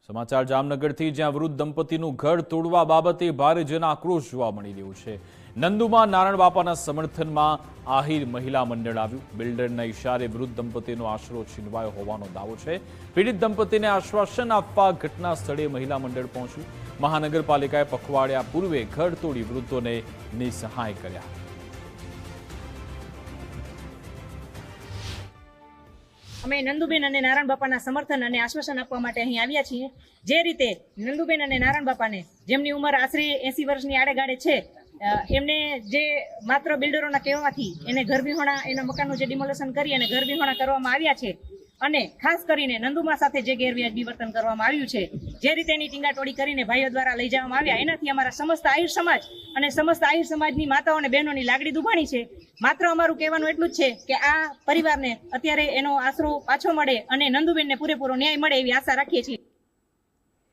સમાચાર જામનગરથી, જ્યાં વૃદ્ધ દંપતીનું ઘર તોડવા બાબતે ભારે જનાક્રોશ જોવા મળી રહ્યો છે। નંદુમાં નારાયણ બાપાના સમર્થનમાં આહિર મહિલા મંડળ આવ્યું। બિલ્ડરના ઇશારે વૃદ્ધ દંપતીનો આશરો છીનવાયો હોવાનો દાવો છે। પીડિત દંપતીને આશ્વાસન આપવા ઘટના સ્થળે મહિલા મંડળ પહોંચ્યું। મહાનગરપાલિકાએ પખવાડિયા પૂર્વે ઘર તોડી વૃદ્ધોને નિસહાય કર્યા। અમે નંદુબેન અને નારાયણ બાપાના સમર્થન અને આશ્વાસન આપવા માટે અહીં આવ્યા છીએ। જે રીતે નંદુબેન અને નારાયણ બાપાને, જેમની ઉંમર આશરે 80 વર્ષની આડેગાડે છે, એમને જે માત્ર બિલ્ડરોના કહેવાથી એને ઘર વિહોણા, એના મકાનનું જે ડિમોલેશન કરી અને ઘર વિહોણા કરવામાં આવ્યા છે, અને ખાસ કરીને નંદુમા સાથે જે ગેરવ્યાજબી વર્તન કરવામાં આવ્યું છે, જે રીતે એની ટીંગાટોળી કરીને ભાઈઓ દ્વારા લઈ જવામાં આવ્યા, એનાથી અમારા સમસ્ત આહિર સમાજ અને સમસ્ત આહિર સમાજની માતાઓ અને બહેનોની લાગણી દુભાણી છે। માત્ર અમારું કહેવાનું એટલું જ છે કે આ પરિવારને અત્યારે એનો આશરો પાછો મળે અને નંદુબેનને પૂરેપૂરો ન્યાય મળે એવી આશા રાખીએ છીએ।